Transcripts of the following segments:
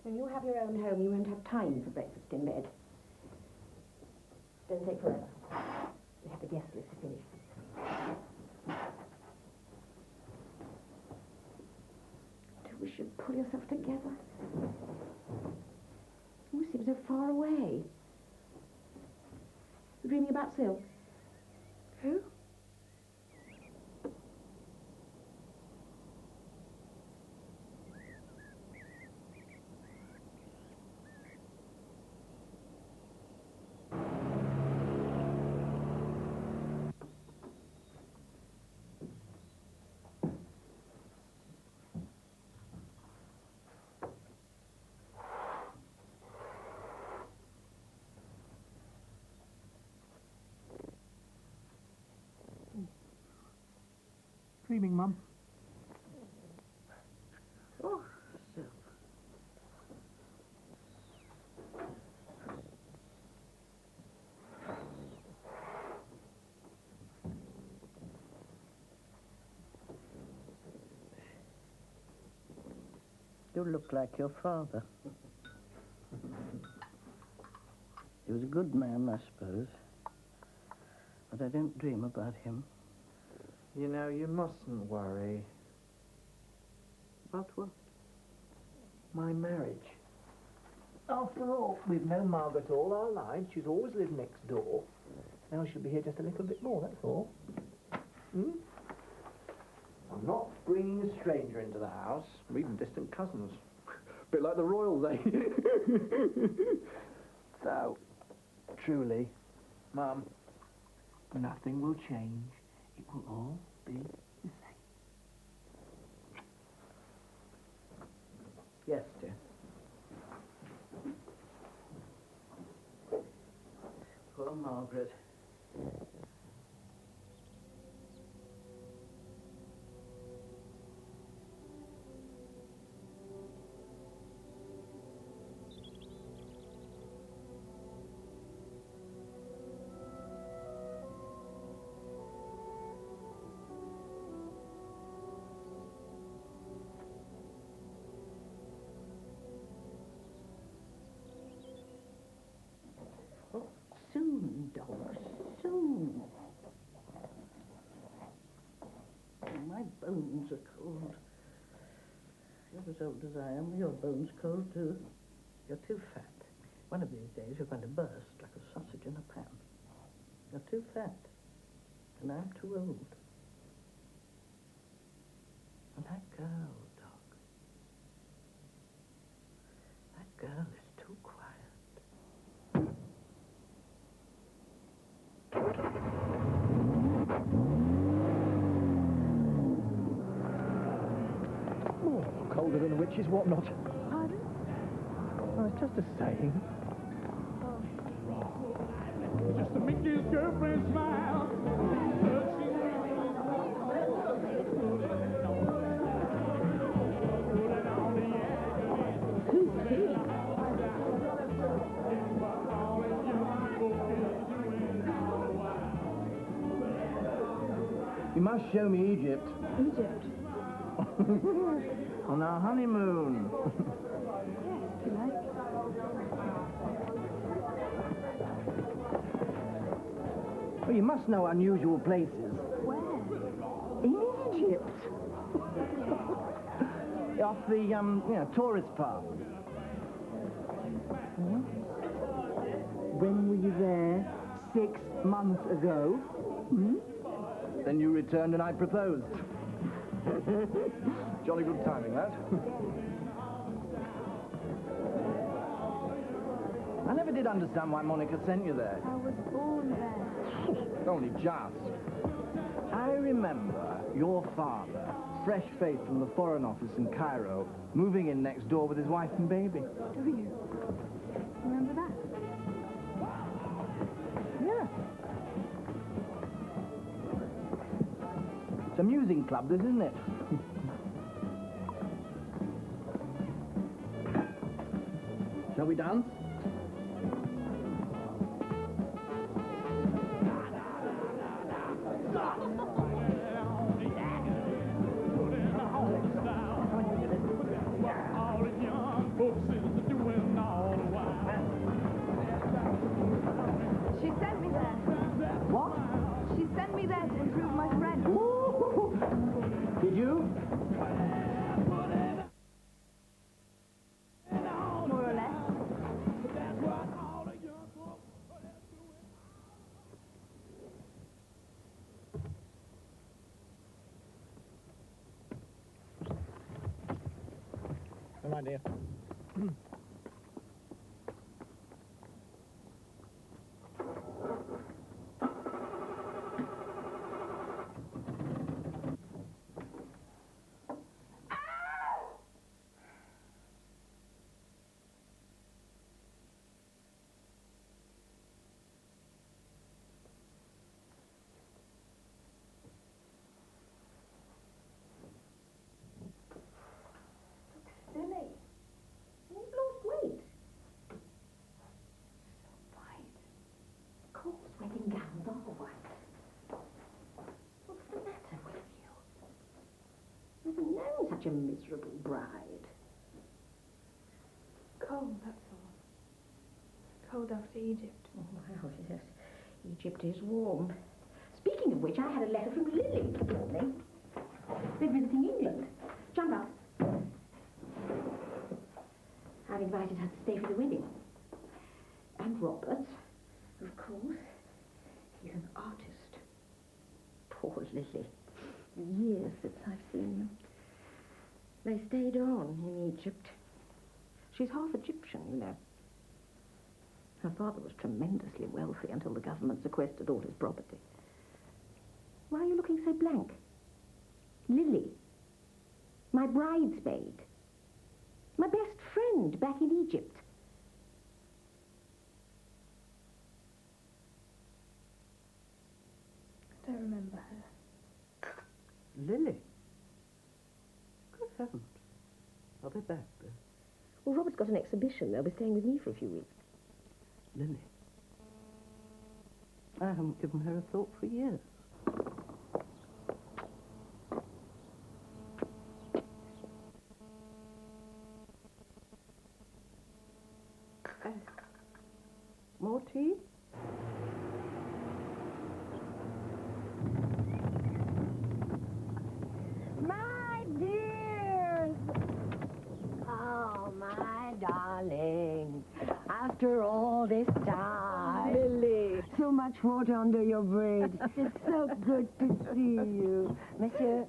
When you have your own home, you won't have time for breakfast in bed. Don't take forever. We have the guest list to finish. Do you wish you'd pull yourself together? You seem so far away. You're dreaming about Syl? Who? Dreaming, Mum. Oh, Syl. You look like your father. He was a good man, I suppose. But I don't dream about him. You know, you mustn't worry. About what? My marriage. After all, we've known Margaret all our lives. She's always lived next door. Now she'll be here just a little bit more, that's all. Hmm? I'm not bringing a stranger into the house, or even distant cousins. A bit like the royals, eh? So, truly, Mum, nothing will change. It will all be the same. Yes, dear. Poor Margaret. Soon, dog, soon. My bones are cold. You're as old as I am. Your bones cold, too. You're too fat. One of these days you're going to burst like a sausage in a pan. You're too fat. And I'm too old. And that girl, Doc. That girl is too quiet. Oh, colder than a witch's whatnot. Pardon? Oh, it's just a saying. Just to make his girlfriend smile. Who's he? You must show me Egypt. Egypt. On our honeymoon. Yes, if you like. Well, you must know unusual places. Where? In Egypt. Off the, tourist path. When were you there? 6 months ago. Hmm? Then you returned and I proposed. Jolly good timing, that. I never did understand why Monica sent you there. I was born there. Only just. I remember your father, fresh-faced from the Foreign Office in Cairo, moving in next door with his wife and baby. Do you? Remember that? Yeah. It's a musing club, this, isn't it? Shall we dance? All the young folks in the improved my French. Did you? More or less. Come on, dear. Silly. You've lost weight. So white. Of course, wedding gowns are white. What's the matter with you? Never known such a miserable bride. Cold, that's all. Cold after Egypt. Oh, well, yes. Egypt is warm. Speaking of which, I had a letter from Lili this morning. They're visiting England. Jump up. I've invited her to stay for the wedding. And Robert, of course. He's an artist. Poor Lili. Years since I've seen them. They stayed on in Egypt. She's half Egyptian, you know. Her father was tremendously wealthy until the government sequestered all his property. Why are you looking so blank? Lili, my bridesmaid. My best friend back in Egypt. I don't remember her. Lili? Good heavens. Are they back there? Well, Robert's got an exhibition. They'll be staying with me for a few weeks. Lili? I haven't given her a thought for years. More tea? My dears! Oh, my darling. After all this time. Lili. So much water under your braid. It's so good to see you. Monsieur,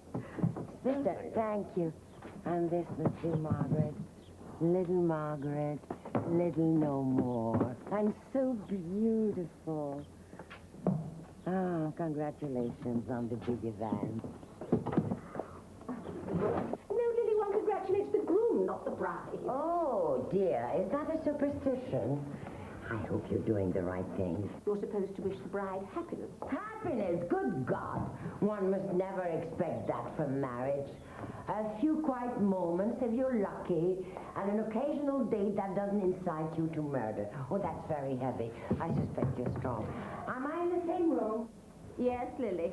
sister, thank you. And this, Monsieur Margaret. Little Margaret. Little no more. And so beautiful. Ah, congratulations on the big event. No, Lili one congratulates the groom, not the bride. Oh, dear. Is that a superstition? I hope you're doing the right thing. You're supposed to wish the bride happiness. Happiness? Good God. One must never expect that from marriage. A few quiet moments, if you're lucky, and an occasional date that doesn't incite you to murder. Oh, that's very heavy. I suspect you're strong. Am I in the same room? Yes, Lili.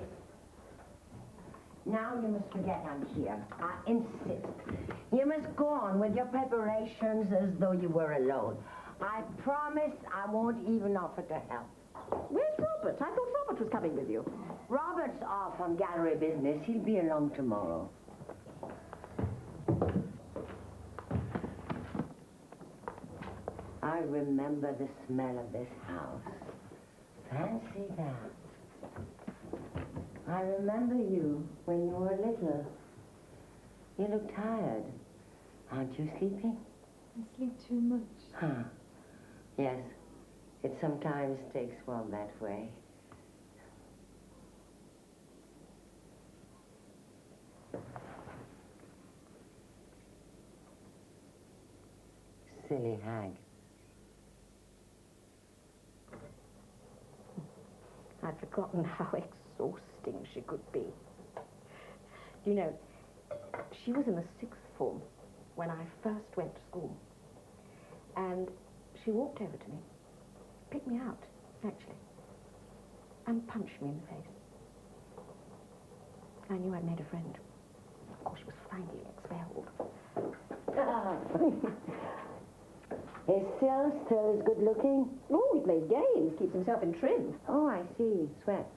Now you must forget I'm here. I insist. You must go on with your preparations as though you were alone. I promise I won't even offer to help. Where's Robert? I thought Robert was coming with you. Robert's off on gallery business. He'll be along tomorrow. I remember the smell of this house. Fancy that. I remember you when you were little. You look tired. Aren't you sleeping? I sleep too much. Huh. Yes. It sometimes takes one that way. Silly hag. I'd forgotten how exhausting she could be. You know, she was in the 6th form when I first went to school. And she walked over to me, picked me out, actually, and punched me in the face. I knew I'd made a friend. Of course, she was finally expelled. Is Syl still as good looking? Oh, he plays games, keeps himself in trim. Oh, I see. Sweats.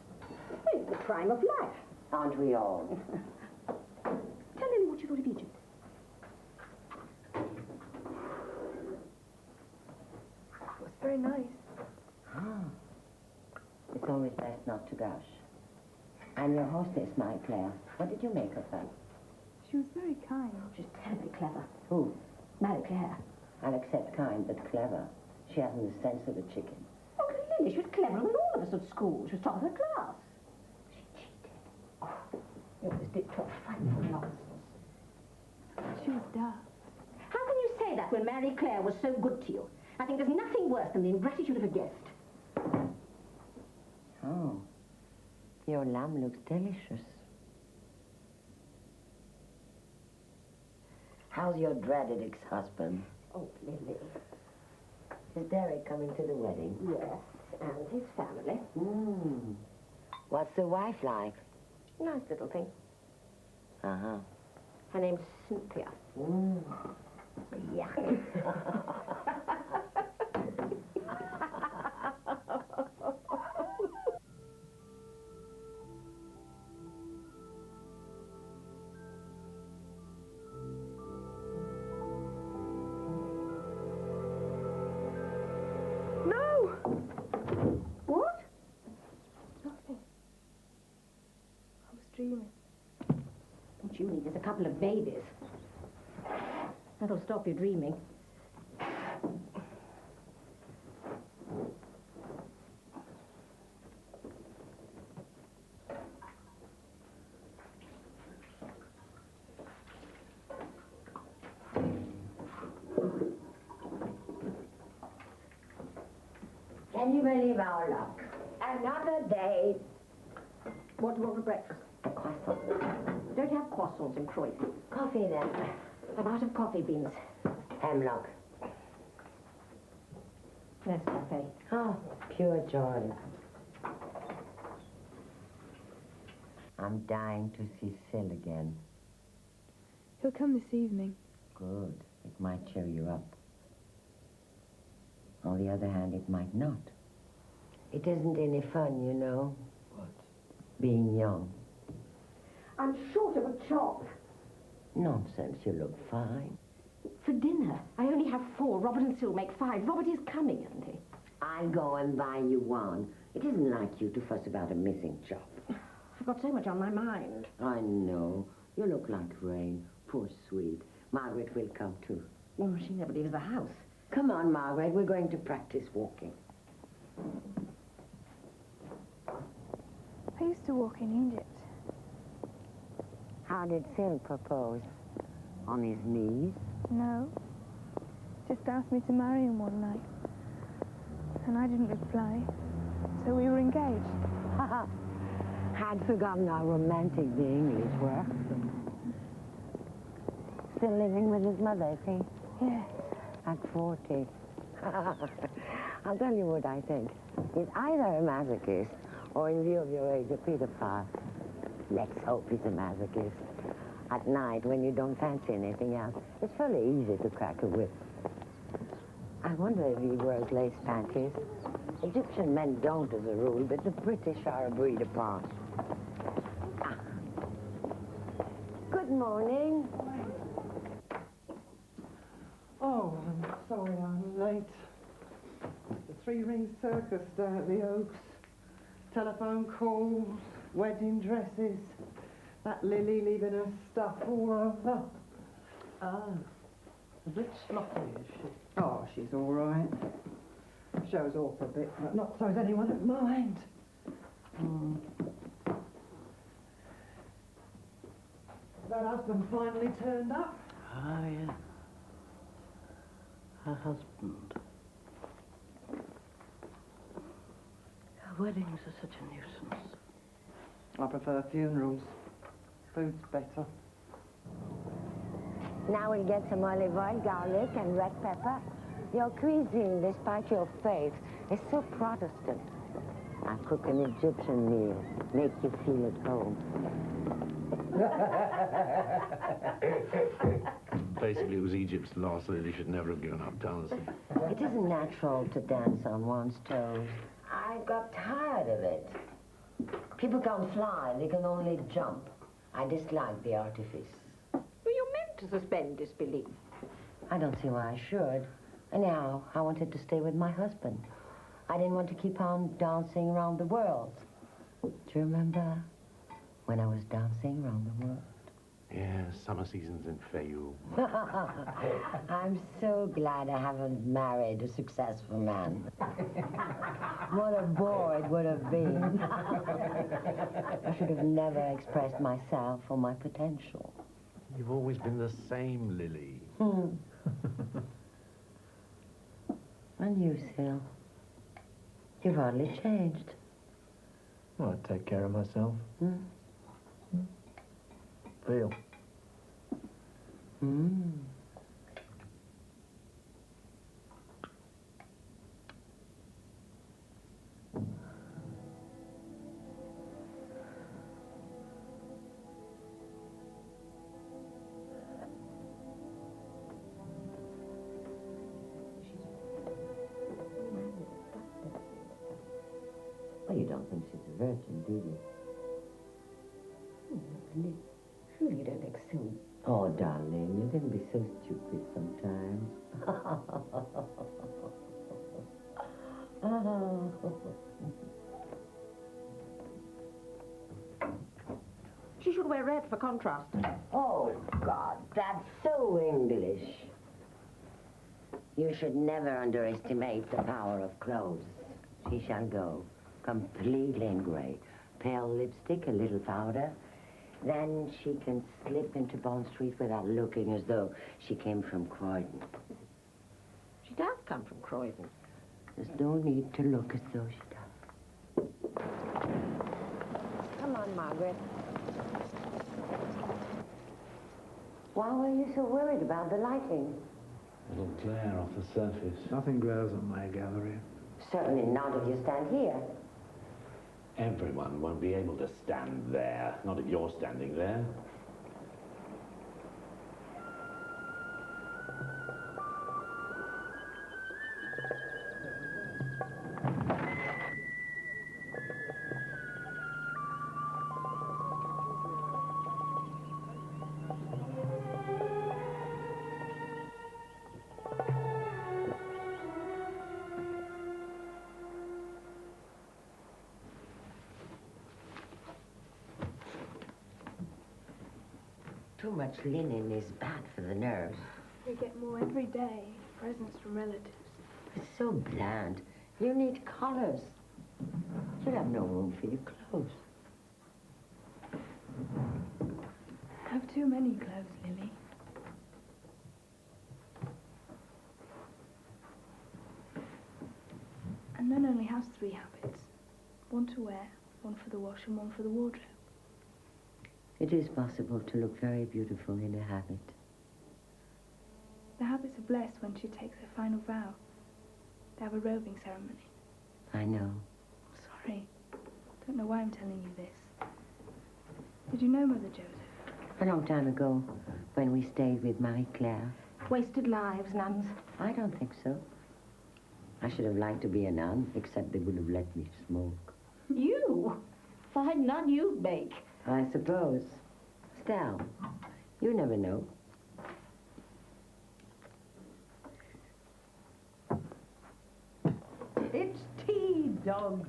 It's the prime of life. Aren't we all? Tell Lily what you thought of Egypt. It was very nice. Ah. It's always best not to gush. I'm your hostess, my Claire. What did you make of her? She was very kind. She's terribly clever. Who? Marie Claire. I'll accept kind, but clever. She hasn't the sense of a chicken. Oh, Lily, she was cleverer than all of us at school. She was top of her class. She cheated. Oh, you always did talk frightful nonsense. She was daft. How can you say that when Marie Claire was so good to you? I think there's nothing worse than the ingratitude of a guest. Oh. Your lamb looks delicious. How's your dreaded ex-husband? Oh, Lily. Is Derek coming to the wedding? Yes, and his family. What's the wife like? Nice little thing. Uh-huh. Her name's Cynthia. Yeah. No! What? Nothing. I was dreaming. What you need is a couple of babies. That'll stop you dreaming. Can you believe our luck? Another day. What do you want for breakfast? A croissant. Don't have croissants in Croydon. Coffee, then. I'm out of coffee beans. Hemlock. Nescafe. Oh, pure joy. I'm dying to see Syl again. He'll come this evening. Good. It might cheer you up. On the other hand, it might not. It isn't any fun, you know. What? Being young. I'm short of a chop. Nonsense, you look fine. For dinner, I only have 4. Robert and Syl make 5. Robert is coming, isn't he? I'll go and buy you one. It isn't like you to fuss about a missing chop. I've got so much on my mind. I know. You look like rain. Poor sweet. Margaret will come too. Oh, she never leaves the house. Come on, Margaret. We're going to practice walking. I used to walk in Egypt. How did Syl propose? On his knees? No. Just asked me to marry him one night. And I didn't reply. So we were engaged. Had forgotten how romantic the English were. Still living with his mother, is he? Yes. At 40. I'll tell you what I think. He's either a masochist or, in view of your age, a pedophile. Let's hope he's a masochist. At night, when you don't fancy anything else, it's fairly easy to crack a whip. I wonder if he wears lace panties. Egyptian men don't, as a rule, but the British are a breed apart. Ah. Good morning. Oh, I'm sorry I'm late. The 3-ring circus down at the Oaks. Telephone calls, wedding dresses. That Lili leaving her stuff all over. Oh, a bit sloppy, is she? Oh, she's all right. Shows off a bit, but not so as anyone would mind. That husband finally turned up. Ah, yeah. Her husband. Weddings are such a nuisance. I prefer funerals. Food's better. Now we'll get some olive oil, garlic, and red pepper. Your cuisine, despite your faith, is so Protestant. I cook an Egyptian meal, make you feel at home. Basically, it was Egypt's loss. Lily should never have given up dancing. It isn't natural to dance on one's toes. I got tired of it. People can't fly, they can only jump. I dislike the artifice. Well, you're meant to suspend disbelief. I don't see why I should. Anyhow, I wanted to stay with my husband. I didn't want to keep on dancing around the world. Do you remember when I was dancing around the world? Yeah, summer seasons in Fayou. I'm so glad I haven't married a successful man. What a bore it would have been. I should have never expressed myself or my potential. You've always been the same, Lili. And you, Syl? You've hardly changed. Well, I take care of myself. Feel. Well, you don't think she's a virgin, do you? Lili, surely you don't think so. Oh, darling, you can be so stupid sometimes. She should wear red for contrast. Oh, God, that's so English. You should never underestimate the power of clothes. She shall go completely in grey. Pale lipstick, a little powder. Then she can slip into Bond Street without looking as though she came from Croydon. She does come from Croydon. There's no need to look as though she does. Come on, Margaret. Why were you so worried about the lighting? A little glare off the surface. Nothing glares on my gallery. Certainly not if you stand here. Everyone won't be able to stand there. Not if you're standing there. Too much linen is bad for the nerves. We get more every day. Presents from relatives. It's so bland. You need collars. You'd have no room for your clothes. I have too many clothes, Lili. And Nun only has 3 habits. One to wear, one for the wash, and one for the wardrobe. It is possible to look very beautiful in a habit. The habits are blessed when she takes her final vow. They have a robing ceremony. I know. Sorry. Don't know why I'm telling you this. Did you know Mother Joseph? A long time ago, when we stayed with Marie Claire. Wasted lives, nuns. I don't think so. I should have liked to be a nun, except they would have let me smoke. You? Fine nun you'd make. I suppose. Still, you never know. It's tea, dog.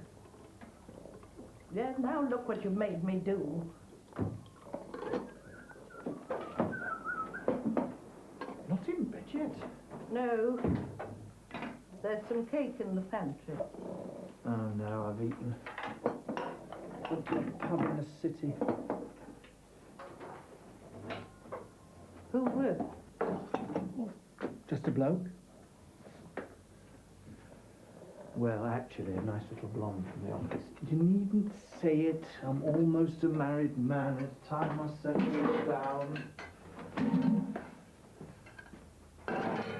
Yeah, now look what you made me do. Not in bed yet. No. There's some cake in the pantry. Oh, no, I've eaten. Good pub in the city. Who with? Just a bloke. Well, actually, a nice little blonde from the office. You needn't say it. I'm almost a married man. It's time I settle down.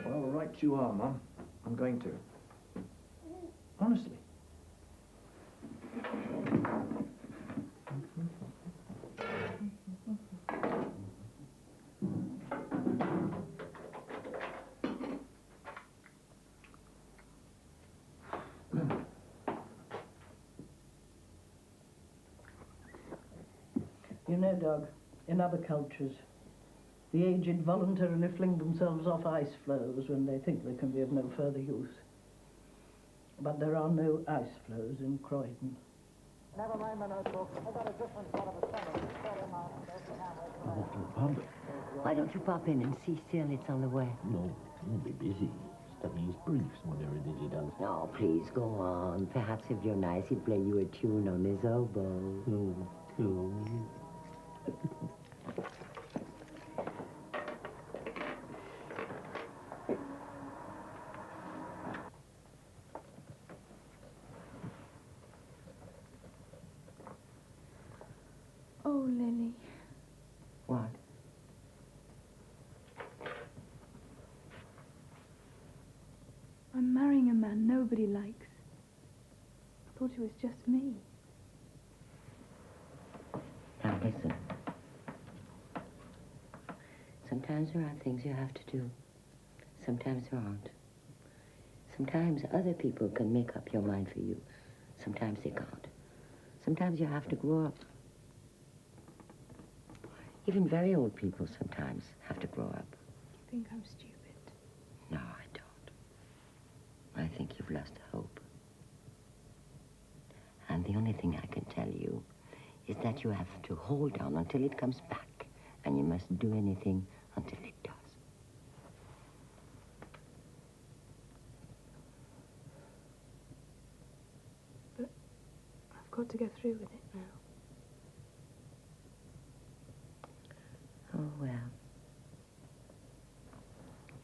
Well, right you are, Mum. I'm going to. Honestly. You know, Doug, in other cultures, the aged voluntarily fling themselves off ice floes when they think they can be of no further use. But there are no ice floes in Croydon. Never mind my notebook. I got a different sort of a summary. Pub? Why don't you pop in and see Syl? It's on the way. No, he'll be busy studying his briefs, whatever it is he does. No, please, go on. Perhaps if you're nice, he'll play you a tune on his oboe. Oh, cool. Oh, Lily. What? I'm marrying a man nobody likes. I thought it was just me. Now, listen. Sometimes there are things you have to do. Sometimes there aren't. Sometimes other people can make up your mind for you. Sometimes they can't. Sometimes you have to grow up. Even very old people sometimes have to grow up. You think I'm stupid? No, I don't. I think you've lost hope. And the only thing I can tell you is that you have to hold on until it comes back, and you mustn't do anything until it does. But I've got to go through with it now. Oh, well.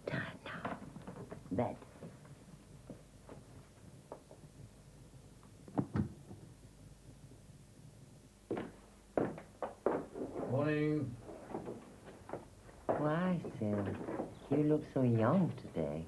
Time now. Bed. Morning. Why, Syl? You look so young today.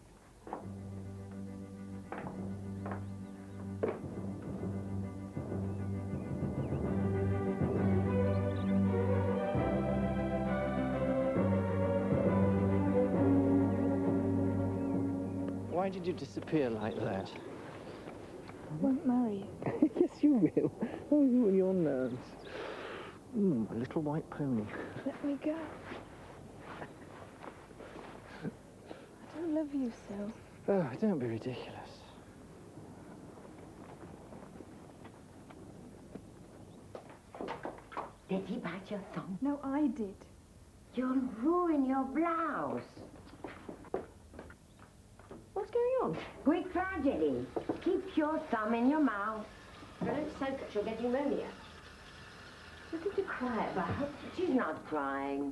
Why did you disappear like that? I won't marry you. Yes, you will. Oh, you and your nerves. A little white pony. Let me go. I don't love you, Syl. Oh, don't be ridiculous. Did he bite your thumb? No, I did. You'll ruin your blouse. What's going on? Greek tragedy. Keep your thumb in your mouth. Don't soak it, she'll get pneumonia. Nothing to cry about. She's not crying.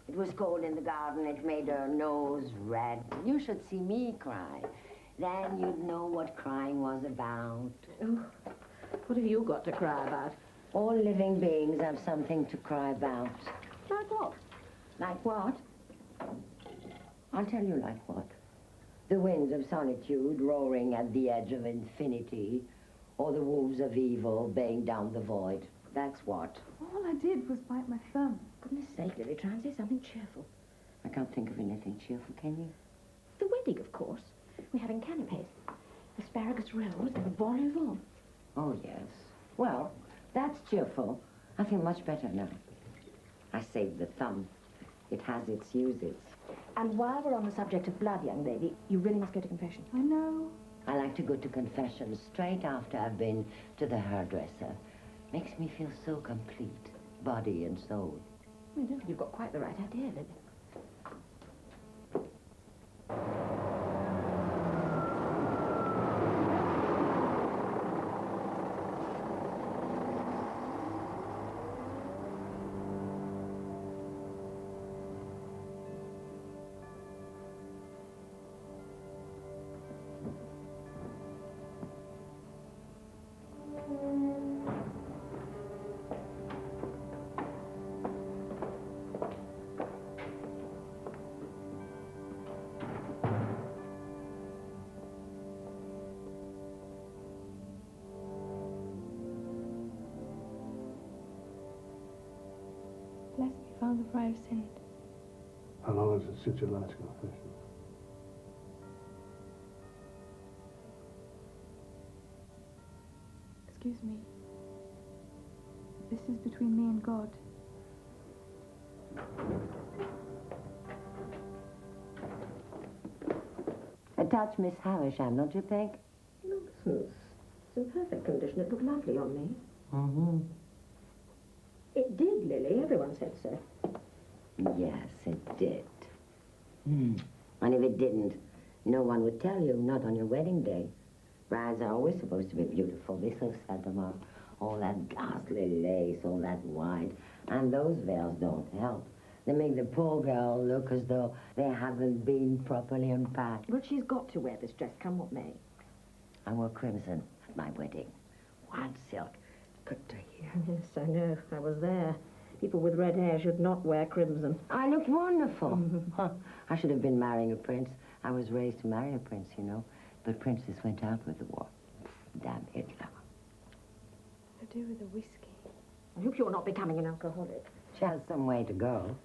It was cold in the garden. It made her nose red. You should see me cry. Then you'd know what crying was about. Oh, what have you got to cry about? All living beings have something to cry about. Like what? Like what? I'll tell you like what. The winds of solitude roaring at the edge of infinity, or the wolves of evil baying down the void. That's what. All I did was bite my thumb. Goodness sake, Lily, try and say something cheerful. I can't think of anything cheerful, can you? The wedding, of course. We're having canapes, asparagus rolls, and vol au vent. Oh, yes. Well, that's cheerful. I feel much better now. I saved the thumb. It has its uses. And while we're on the subject of blood, young lady, you really must go to confession. I know. I like to go to confession straight after I've been to the hairdresser. Makes me feel so complete, body and soul. I don't think you've got quite the right idea, Lily. Bless me, Father, for I have sinned. How long has it since your last confession? Excuse me. This is between me and God. A touch Miss Havisham, don't you think? Nonsense. It's in perfect condition. It looked lovely on me. Mm-hmm. It did, Lily. Everyone said so. Yes, it did. And if it didn't, no one would tell you, not on your wedding day. Brides are always supposed to be beautiful. They so seldom are. All that ghastly lace, all that white. And those veils don't help. They make the poor girl look as though they haven't been properly unpacked. Well, she's got to wear this dress, come what may. I wore crimson at my wedding. White silk. Good to hear. Yes, I know. I was there. People with red hair should not wear crimson. I looked wonderful. Huh. I should have been marrying a prince. I was raised to marry a prince, you know. But princes went out with the war. Damn Hitler. To do with the whiskey. I hope you're not becoming an alcoholic. She has some way to go.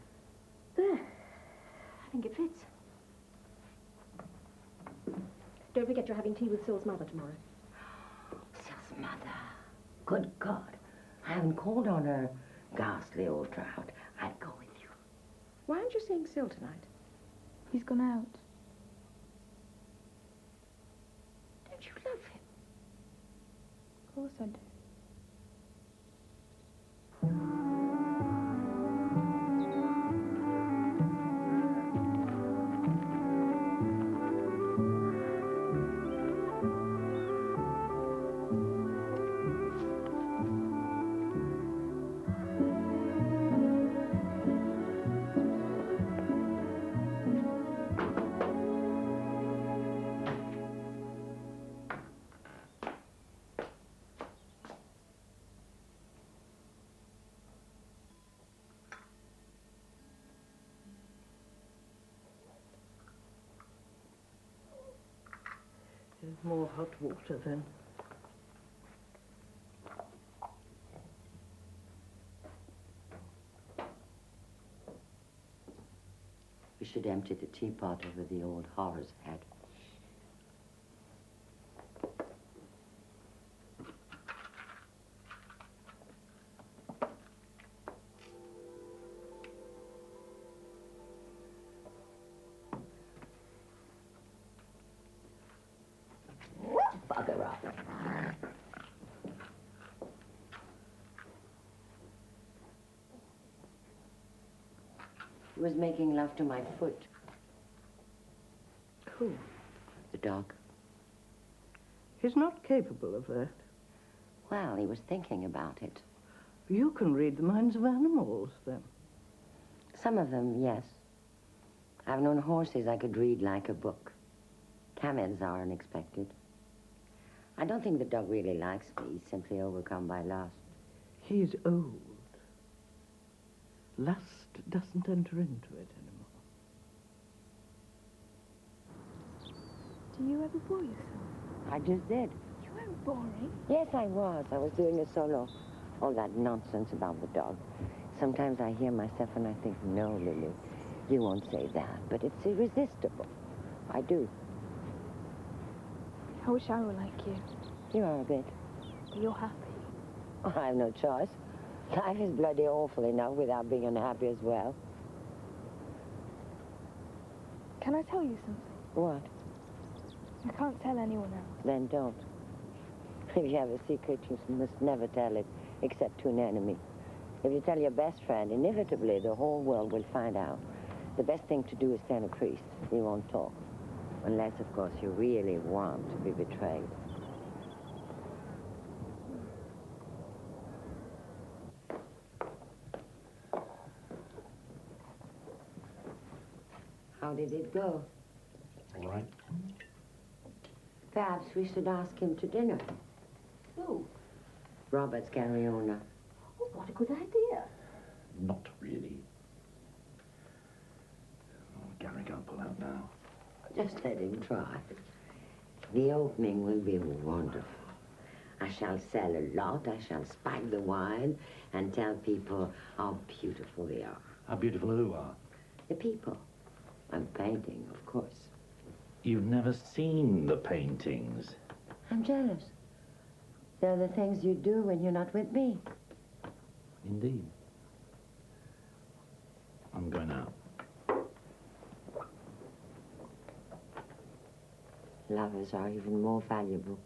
There. I think it fits. Don't forget you're having tea with Syl's mother tomorrow. Syl's mother. Good God. I haven't called on her. Ghastly old drought. I'd go with you. Why aren't you seeing Syl tonight? He's gone out. Don't you love him? Of course I do. There's more hot water then. We should empty the teapot over the old horror's head. Bugger up. He was making love to my foot. Who? The dog. He's not capable of that. Well, he was thinking about it. You can read the minds of animals, then. Some of them, yes. I've known horses I could read like a book. Camels are unexpected. I don't think the dog really likes me. He's simply overcome by lust. He's old. Lust doesn't enter into it anymore. Do you ever bore yourself? I just did. You weren't boring. Yes, I was. I was doing a solo. All that nonsense about the dog. Sometimes I hear myself and I think, no, Lily, you won't say that. But it's irresistible. I do. I wish I were like you. You are a bit. But you're happy. Oh, I have no choice. Life is bloody awful enough without being unhappy as well. Can I tell you something? What? I can't tell anyone else. Then don't. If you have a secret, you must never tell it, except to an enemy. If you tell your best friend, inevitably the whole world will find out. The best thing to do is turn a priest. He won't talk. Unless, of course, you really want to be betrayed. How did it go? All right. Perhaps we should ask him to dinner. Oh, Robert's Carriona. oh, what a good idea. Not really. Oh, Gary can't pull out now. Just let him try. The opening will be wonderful. I shall sell a lot. I shall spike the wine and tell people how beautiful they are. How beautiful who are? The people. I'm painting, of course. You've never seen the paintings. I'm jealous. They're the things you do when you're not with me. Indeed. I'm going out. Lovers are even more valuable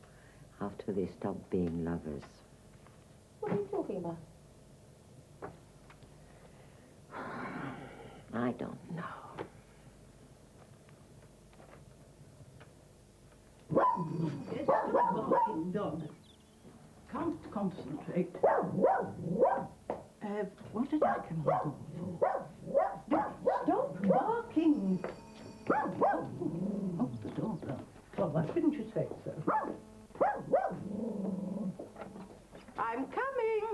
after they stop being lovers. What are you talking about? I don't know. It's a barking dog. Can't concentrate. What did I come on for? Stop barking! Oh, the doorbell. Well, why didn't you say so? I'm coming!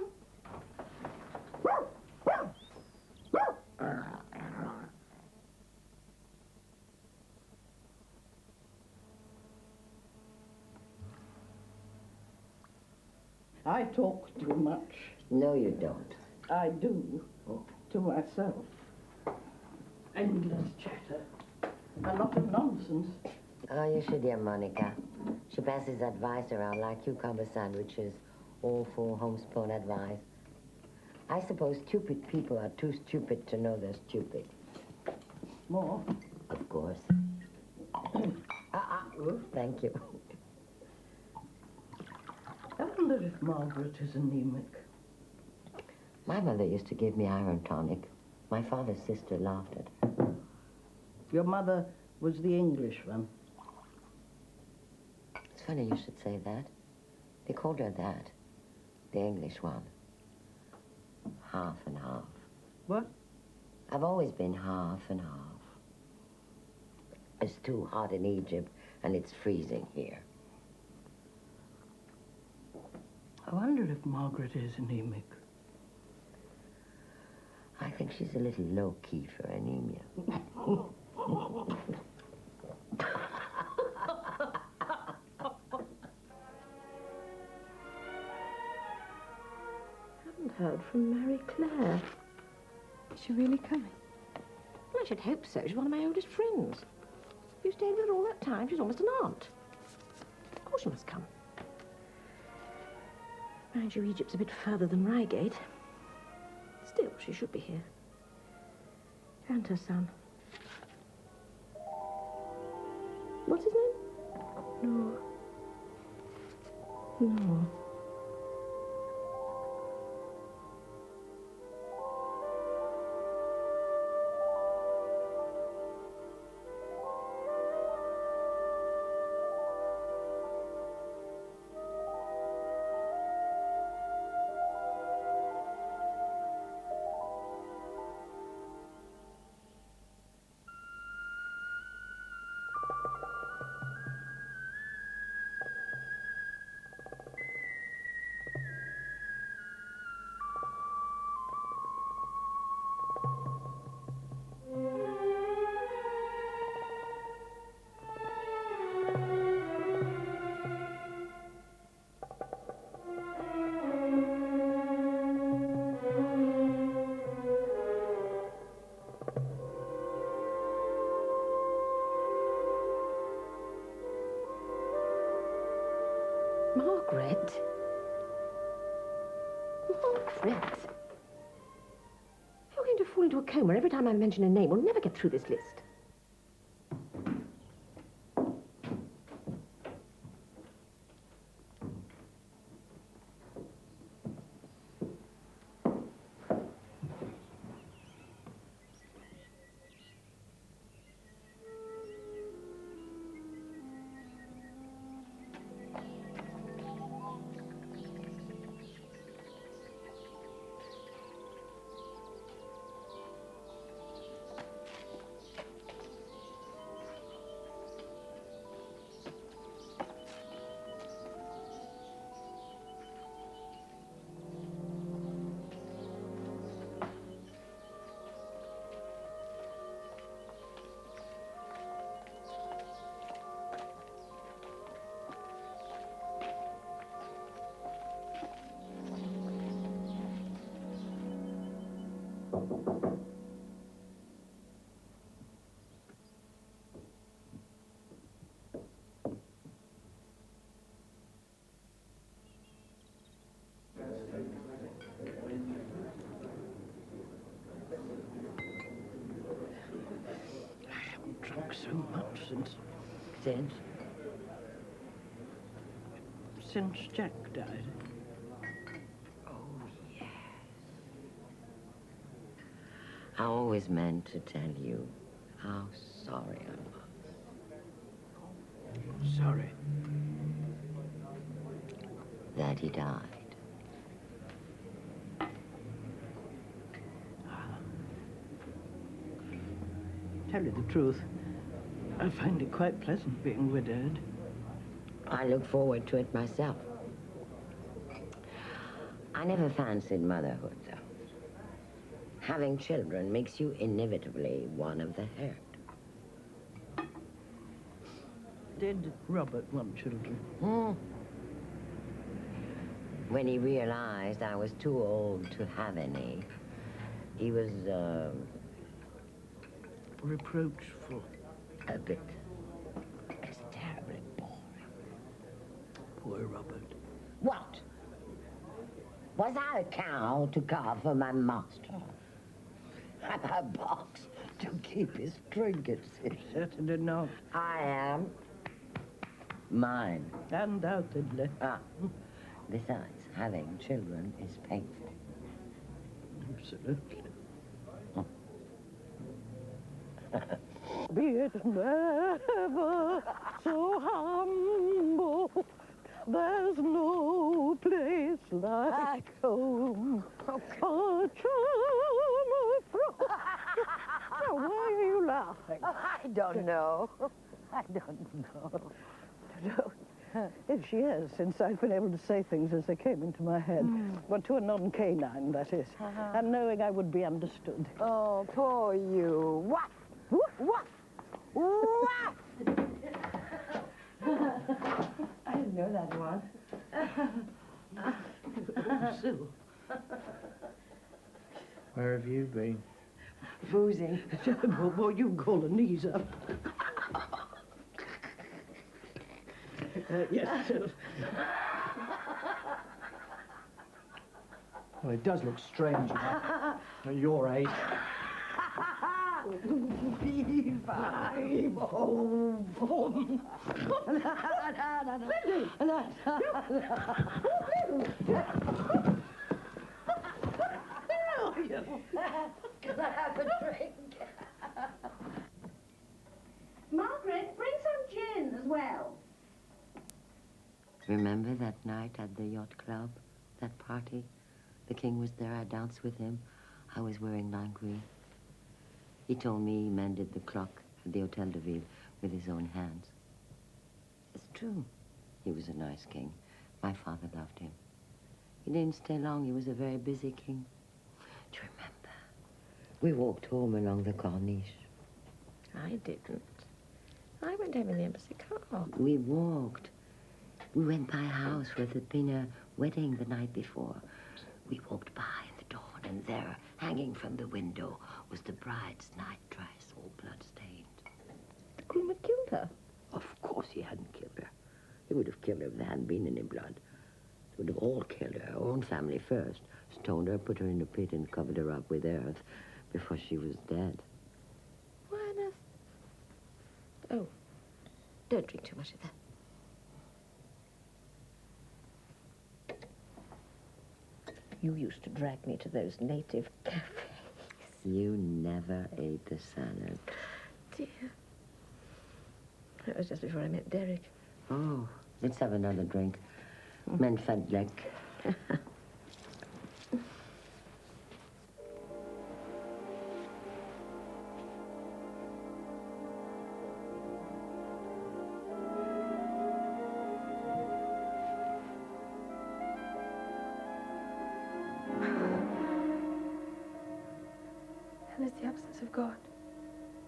I talk too much. No, you don't. I do. To myself. Endless chatter. A lot of nonsense. Oh, you should hear Monica. She passes advice around like cucumber sandwiches, all for homespun advice. I suppose stupid people are too stupid to know they're stupid. More. Of course. Thank you. I wonder if Margaret is anemic. My mother used to give me iron tonic. My father's sister laughed at her. Your mother was the English one. It's funny you should say that. They called her that. The English one. Half and half. What? I've always been half and half. It's too hot in Egypt, and it's freezing here. I wonder if Margaret is anemic. I think she's a little low-key for anemia. Haven't heard from Mary Claire. Is she really coming? Well, I should hope so. She's one of my oldest friends. You stayed with her all that time. She's almost an aunt. Of course she must come. Mind you, Egypt's a bit further than Reigate. Still, she should be here. And her son. What's his name? No. Margaret? Margaret? You're going to fall into a coma every time I mention a name. We'll never get through this list. since Jack died. Oh, yes. I always meant to tell you how sorry I was. Sorry. That he died. Tell you the truth, I find it quite pleasant being widowed. I look forward to it myself. I never fancied motherhood, though. Having children makes you inevitably one of the herd. Did Robert want children? When he realized I was too old to have any, he was, Reproachful. a bit. It's terribly boring. Poor Robert. What? Was I a cow to carve for my master? I'm a box to keep his trinkets in. Certainly not. I am. Mine. Undoubtedly. Besides, having children is painful. Absolutely. Be it never so humble, there's no place like home. A charm of Now, why are you laughing? I don't know. I don't know. Yes, she has, since I've been able to say things as they came into my head. Well, to a non-canine, that is. And knowing I would be understood. Oh, poor you. What? What? What? I didn't know that one. Syl. Where have you been? Boozing. Boy, you call the knees up. Yes, Syl. Well, it does look strange, you know, at your age. Can I have a drink? Margaret, bring some gin as well. Remember that night at the yacht club? That party? The king was there. I danced with him. I was wearing lingerie. He told me he mended the clock at the Hotel de Ville with his own hands. It's true. He was a nice king. My father loved him. He didn't stay long. He was a very busy king. Do you remember? We walked home along the Corniche. I didn't. I went home in the embassy car. We walked. We went by a house where there'd been a wedding the night before. We walked by in the dawn, and there, hanging from the window, was the bride's nightdress, all blood-stained. The groom had killed her. Of course he hadn't killed her. He would have killed her if there hadn't been any blood. They would have all killed her, her own family first, stoned her, put her in a pit, and covered her up with earth before she was dead. Why on earth? Oh, don't drink too much of that. You used to drag me to those native cafes. You never ate the salad. Dear. That was just before I met Derek. Oh, let's have another drink. Men fed leg. Hell is the absence of God.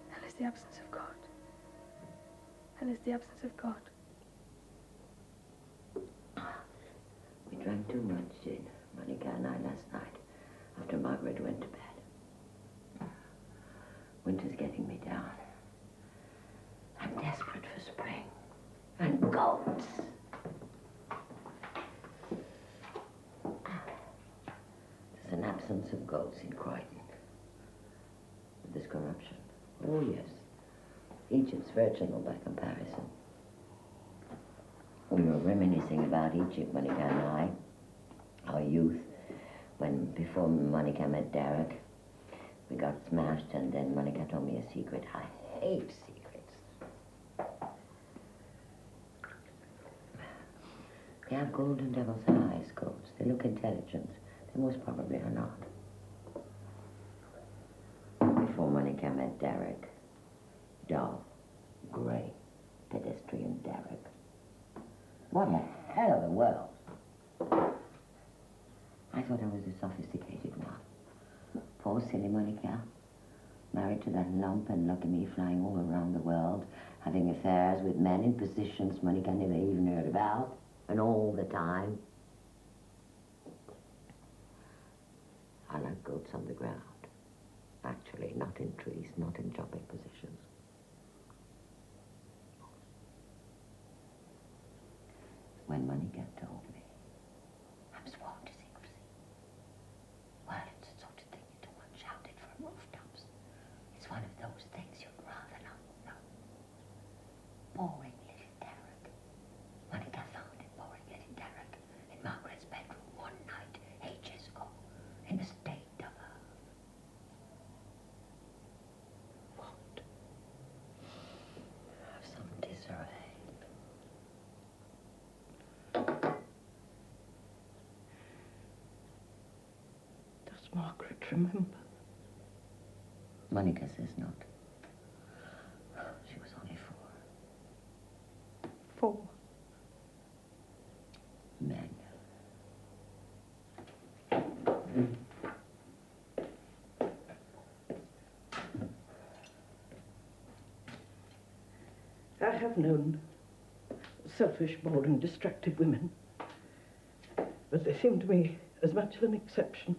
Hell is the absence of God. Hell is the absence of God. We drank too much, Jeanne, Monica and I last night, after Margaret went to bed. Winter's getting me down. I'm desperate for spring. And goats. There's an absence of goats in Croydon. There's corruption. Oh, yes. Egypt's virginal by comparison. We were reminiscing about Egypt, Monica and I, our youth, when before Monica met Derek. We got smashed, and then Monica told me a secret. I hate secrets. They have golden devil's eyes, Coates. They look intelligent. They most probably are not. Before Monica met Derek, dull, grey, pedestrian Derek. What a hell of a world. I thought I was a sophisticated one. Poor silly Monica. Married to that lump, and look at me flying all around the world, having affairs with men in positions Monica never even heard about, and all the time. I like goats on the ground. Actually, not in trees, not in jumping positions. When Monica told me, I'm sworn to secrecy. Well, it's the sort of thing you don't want shouted from rooftops. It's one of those things you'd rather not know. Boring little Derek. Monica found it boring little Derek in Margaret's bedroom one night, ages ago, in a state of her. What? Some disarray. Does Margaret remember? Monica says not. She was only 4. 4. Men. I have known selfish, boring, distracted women, but they seem to me as much of an exception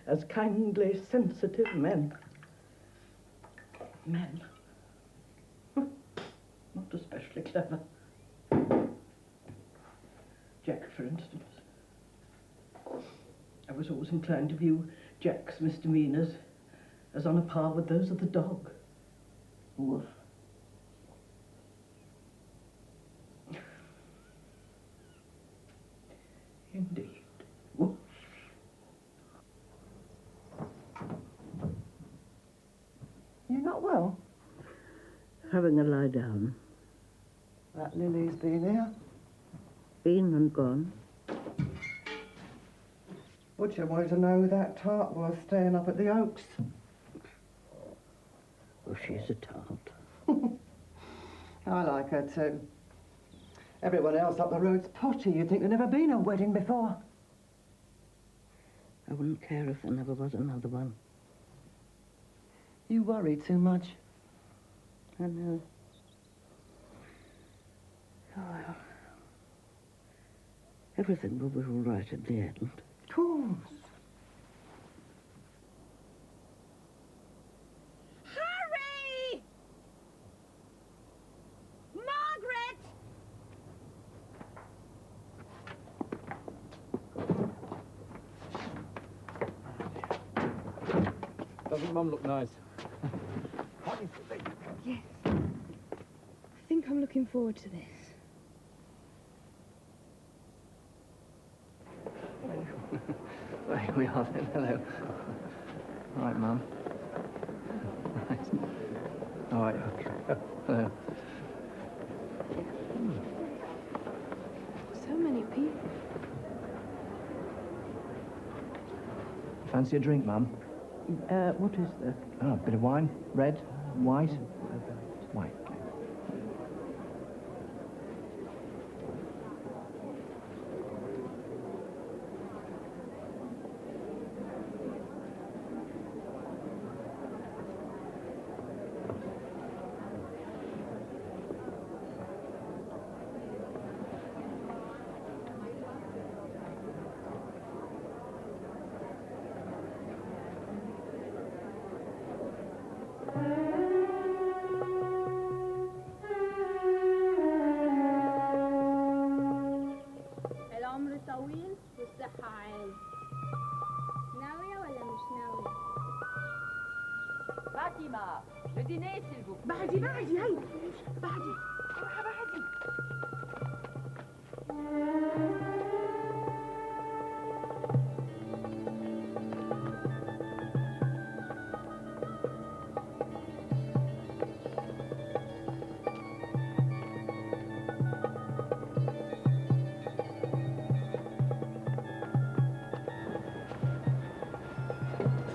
as kindly, sensitive men. Men. Not especially clever. Jack, for instance. I was always inclined to view Jack's misdemeanors as on a par with those of the dog. Woof. Indeed. Woof. You're not well? Having a lie down. That Lili's been here. Been and gone. Would you want to know that tart was staying up at the Oaks? Oh, she's a tart. I like her too. Everyone else up the road's potty. You'd think there'd never been a wedding before. I wouldn't care if there never was another one. You worry too much. I know. Oh, well. Everything will be all right at the end. Of course. Hurry! Margaret! Doesn't Mum look nice? Yes. I think I'm looking forward to this. Well, here we are then. Hello. All right, Mum. Right. All right, okay. Hello. So many people. Fancy a drink, Mum? What is there? Oh, a bit of wine. Red, white. White. العمر طويل والصحة عال. ناوية ولا مش ناوية؟ فاطمة Le dîner, s'il vous plaît. بعدي هاي بعدي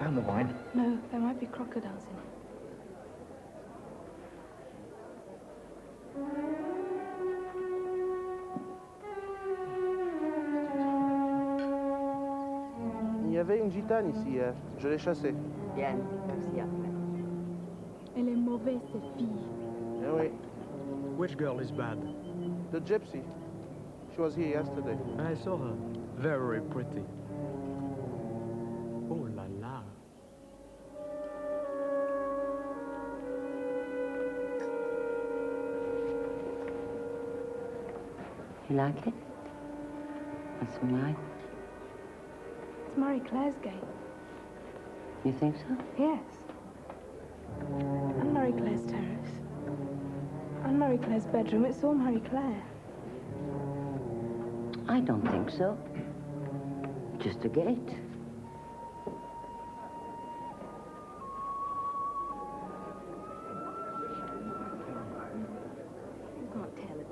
Found the wine. No, there might be crocodiles in it. Il y avait une gitane ici hier. Je l'ai chassée. Bien, merci après. Elle est mauvaise, cette fille. Eh oui. Which girl is bad? The gypsy. She was here yesterday. I saw her. Very pretty. Oh la la. You like it? Want some wine? It's Marie Claire's game. You think so? Yes. And Marie Claire's terrace. And Marie Claire's bedroom. It's all Marie Claire. I don't think so. Just a gate. You can't tell it.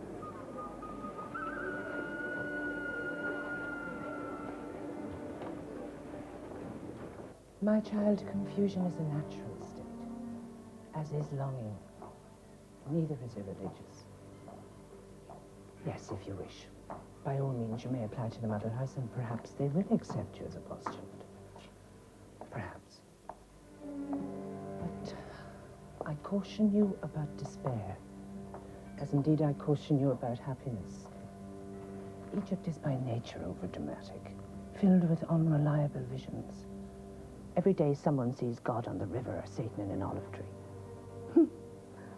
My child, confusion is a natural state, as is longing. Neither is irreligious. Yes, if you wish. By all means, you may apply to the Mother House, and perhaps they will accept you as a postulant. Perhaps. But I caution you about despair, as indeed I caution you about happiness. Egypt is by nature overdramatic, filled with unreliable visions. Every day someone sees God on the river or Satan in an olive tree.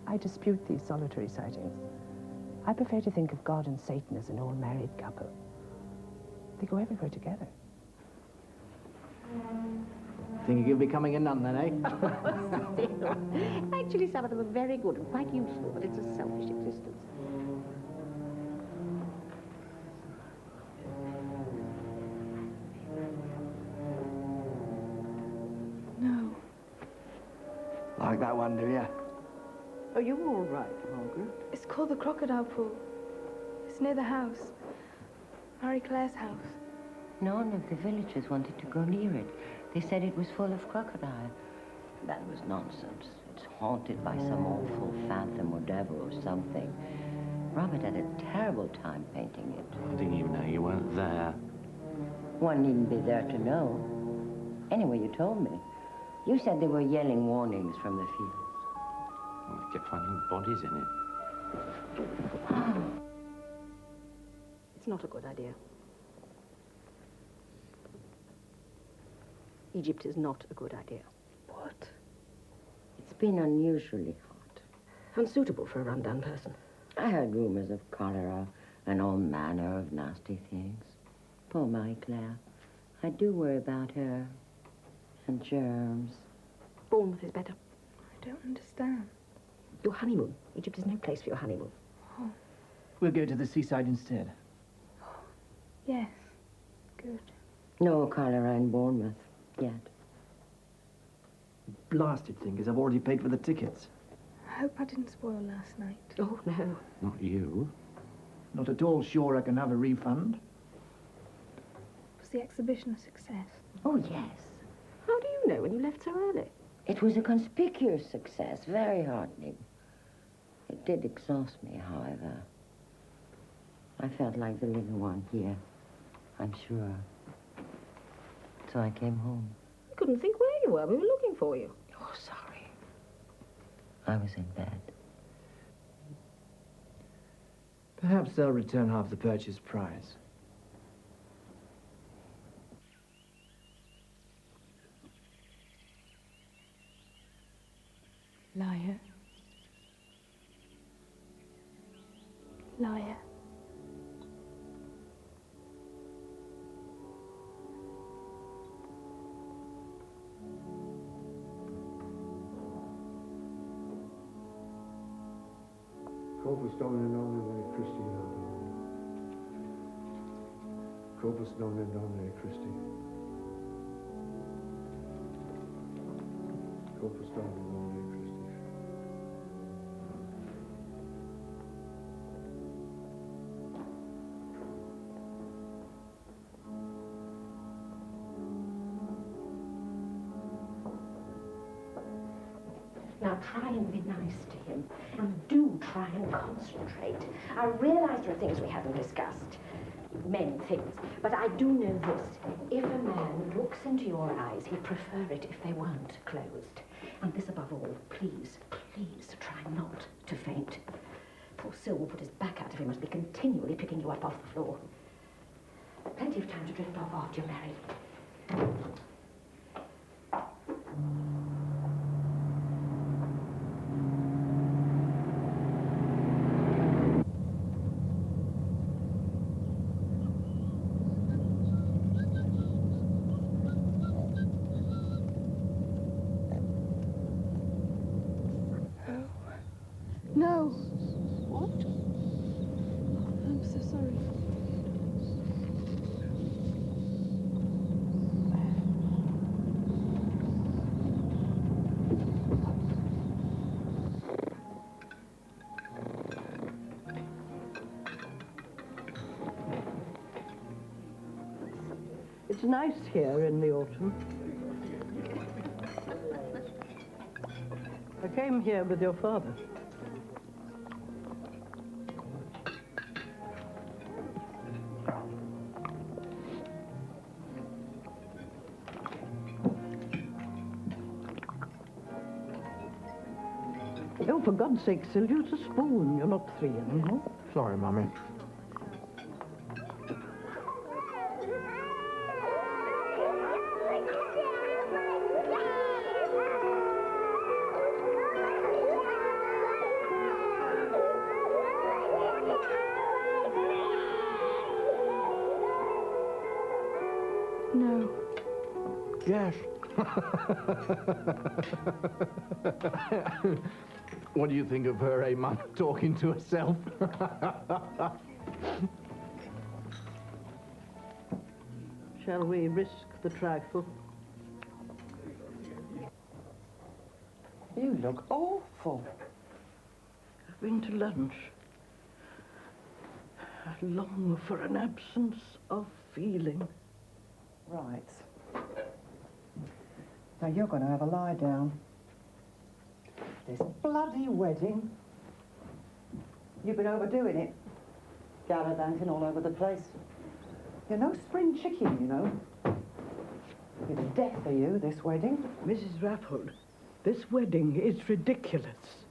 I dispute these solitary sightings. I prefer to think of God and Satan as an old married couple. They go everywhere together. Think you'll be becoming a nun then, eh? Still. Actually, some of them are very good and quite useful, but it's a selfish existence. No. Like that one, do you? Are you all right, Margaret? It's called the Crocodile Pool. It's near the house. Marie Claire's house. None of the villagers wanted to go near it. They said it was full of crocodile. That was nonsense. It's haunted by some awful phantom or devil or something. Robert had a terrible time painting it. I didn't even know you weren't there. One needn't be there to know. Anyway, you told me. You said they were yelling warnings from the fields. Well, they kept finding bodies in it. It's not a good idea. Egypt is not a good idea. What? It's been unusually hot. Unsuitable for a run-down person. I heard rumors of cholera and all manner of nasty things. Poor Marie Claire. I do worry about her. And germs. Bournemouth is better. I don't understand. Your honeymoon. Egypt is no place for your honeymoon. Oh. We'll go to the seaside instead. Yes. Good. No cholera in Bournemouth yet. Blasted thing is I've already paid for the tickets. I hope I didn't spoil last night. Oh, no. Not you. Not at all sure I can have a refund. Was the exhibition a success? Oh, yes. How do you know when you left so early? It was a conspicuous success, very heartening. It did exhaust me, however. I felt like the little one here, I'm sure. So I came home. I couldn't think where you were. We were looking for you. Oh, sorry. I was in bed. Perhaps they'll return half the purchase price. Liar. Liar. Corpus Domini Domini Christi Natum. Corpus Domini Domini Christi. Corpus Domini Domini Christi. Now try and be nice to him, and do try and concentrate. I realise there are things we haven't discussed, many things, but I do know this. If a man looks into your eyes, he'd prefer it if they weren't closed. And this above all, please, please try not to faint. Poor Syl will put his back out if he must be continually picking you up off the floor. Plenty of time to drift off after you're married. No. What? I'm so sorry. It's nice here in the autumn. I came here with your father. Oh, for God's sake, Syl, use a spoon. You're not 3 anymore. Sorry, Mummy. No. Yes. What do you think of her, eh, Mum? Talking to herself? Shall we risk the trifle? You look awful. I've been to lunch. I long for an absence of feeling. Right. Now you're going to have a lie down. This bloody wedding. You've been overdoing it. Gallivanting all over the place. You're no spring chicken, you know. It's death for you, this wedding. Mrs. Rafford, this wedding is ridiculous.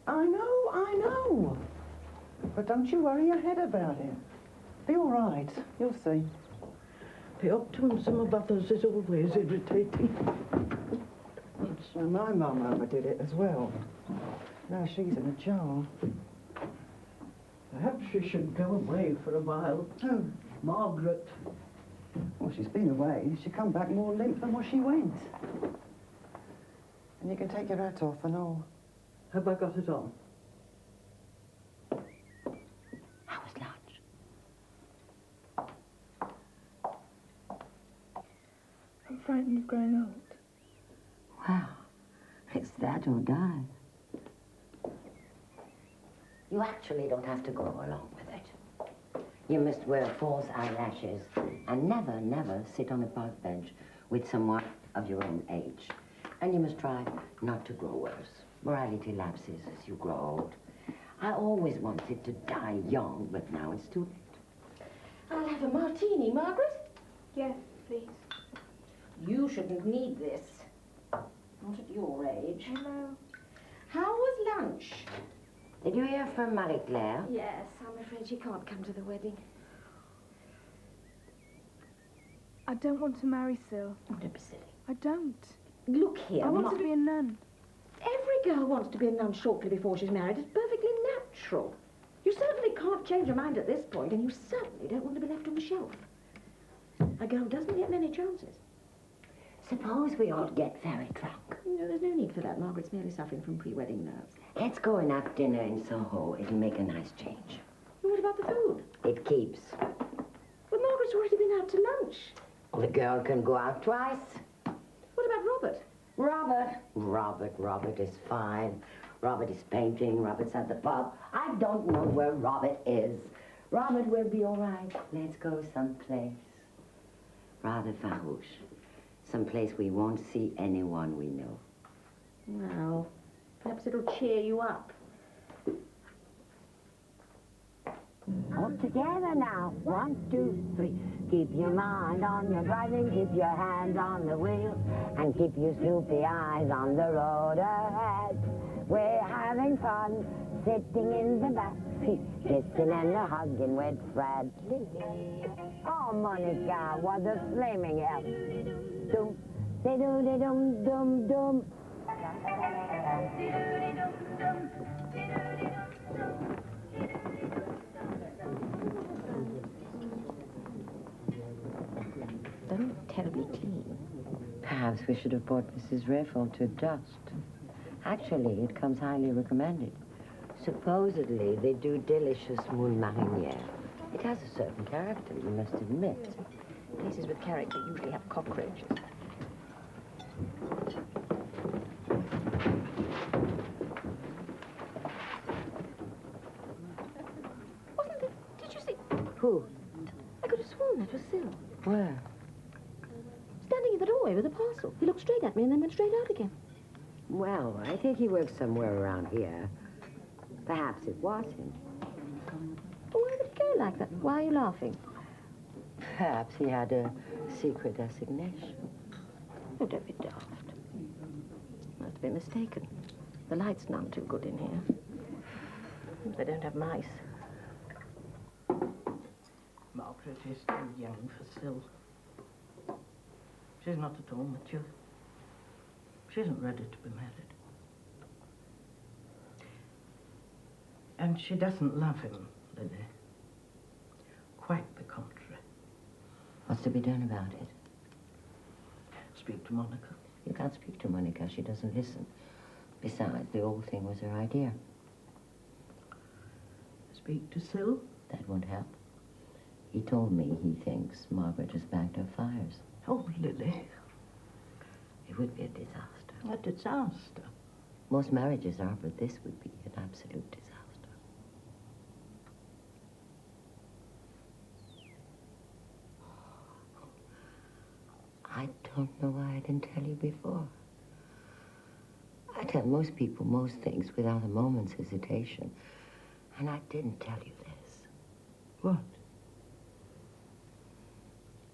I know. But don't you worry your head about it. Be all right. You'll see. The optimism of others is always irritating. So my mum overdid it as well. Now she's in a jar. Perhaps she should go away for a while. Oh. Margaret. Well, she's been away. She'll come back more limp than what she went. And you can take your hat off and all. Have I got it on? How was lunch? I'm frightened of growing old. Wow, it's that or die. You actually don't have to go along with it. You must wear false eyelashes and never, never sit on a park bench with someone of your own age. And you must try not to grow worse. Morality lapses as you grow old. I always wanted to die young, but now it's too late. I'll have a martini, Margaret. Yes, please. You shouldn't need this. Not at your age. Hello. How was lunch? Did you hear from Marie-Claire? Yes, I'm afraid she can't come to the wedding. I don't want to marry Syl. Oh, don't be silly. I don't. Look here, I want to be a nun. Every girl wants to be a nun shortly before she's married. It's perfectly natural. You certainly can't change your mind at this point, and you certainly don't want to be left on the shelf. A girl doesn't get many chances. Suppose we all get very drunk. No, there's no need for that. Margaret's merely suffering from pre-wedding nerves. Let's go and have dinner in Soho. It'll make a nice change. What about the food? It keeps. Well, Margaret's already been out to lunch. Well, the girl can go out twice. What about Robert? Robert is fine. Robert is painting. Robert's at the pub. I don't know where Robert is. Robert will be all right. Let's go someplace rather farouche. Someplace we won't see anyone we know. Well, perhaps it'll cheer you up. All together now. 1, 2, 3. Keep your mind on your driving, keep your hands on the wheel, and keep your snoopy eyes on the road ahead. We're having fun, sitting in the back seat, kissing and hugging with Fred. Lili. Oh, Monica, what a flaming hell. Dum, de-doo-de-dum, dum, dum. Don't terribly clean. Perhaps we should have brought Mrs. Threlfall to dust. Actually, it comes highly recommended. Supposedly, they do delicious moule marinière. It has a certain character, you must admit. Places with character usually have cockroaches. Wasn't it? Did you see? Who? I could have sworn that was Syl. Where? Standing in the doorway with a parcel. He looked straight at me and then went straight out again. Well, I think he works somewhere around here. Perhaps it was him. Well, why would he go like that? Why are you laughing? Perhaps he had a secret assignation. Oh, don't be daft. Must have been mistaken. The light's none too good in here. They don't have mice. Margaret is too young for Syl. She's not at all mature. She isn't ready to be married. And she doesn't love him, Lili. Quite the contrary. What's to be done about it? Speak to Monica. You can't speak to Monica. She doesn't listen. Besides, the whole thing was her idea. Speak to Syl? That won't help. He told me he thinks Margaret has bagged her fires. Oh, Lili. It would be a disaster. A disaster? Most marriages are, but this would be an absolute disaster. I don't know why I didn't tell you before. I tell most people most things without a moment's hesitation. And I didn't tell you this. What?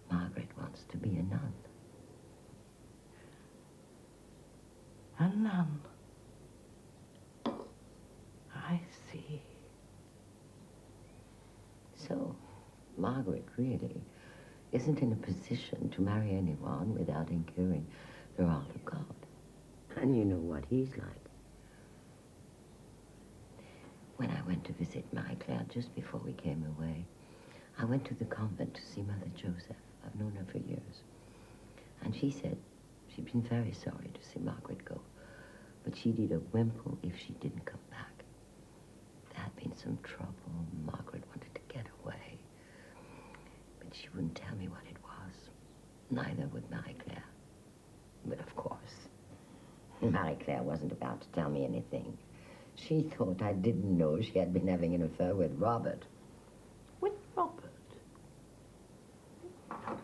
Margaret wants to be a nun. A nun? I see. So, Margaret really isn't in a position to marry anyone without incurring the wrath of God. And you know what he's like. When I went to visit Marie-Claire just before we came away, I went to the convent to see Mother Joseph. I've known her for years. And she said she'd been very sorry to see Margaret go, but she'd eat a wimple if she didn't come back. There had been some trouble. Margaret wanted to get away. But she wouldn't tell me what it was. Neither would Marie-Claire. But of course, Marie-Claire wasn't about to tell me anything. She thought I didn't know she had been having an affair with Robert. With Robert?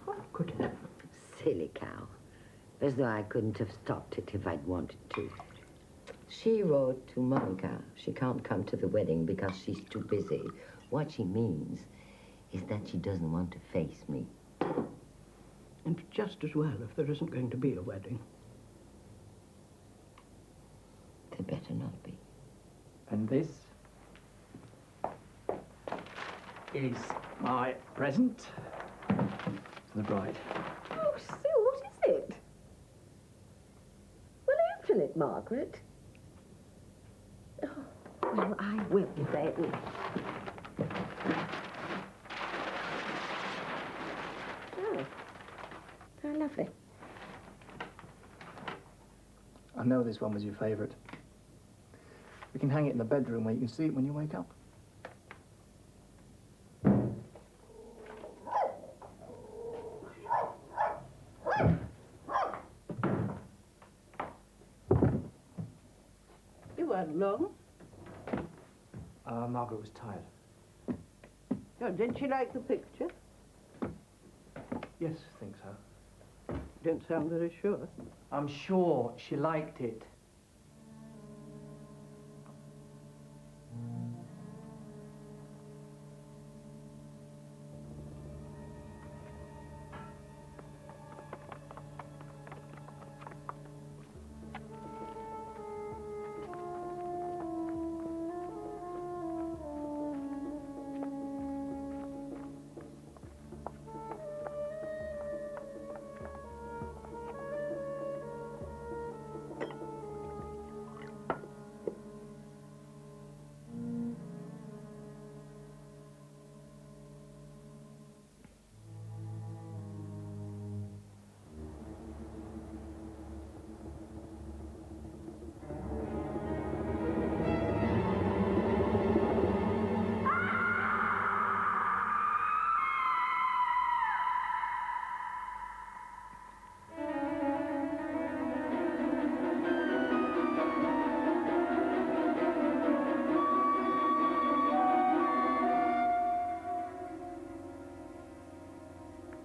What could happen? Silly cow. As though I couldn't have stopped it if I'd wanted to. She wrote to Monica she can't come to the wedding because she's too busy. What she means is that she doesn't want to face me. And just as well if there isn't going to be a wedding. There better not be. And this is my present for the bride. Oh, Syl, what is it? Well, open it, Margaret. Oh, well, I will then. Oh, how lovely. I know this one was your favourite. We can hang it in the bedroom where you can see it when you wake up. You weren't long. Margaret was tired. Oh, did she like the picture? Yes, I think so. Don't sound very sure. I'm sure she liked it.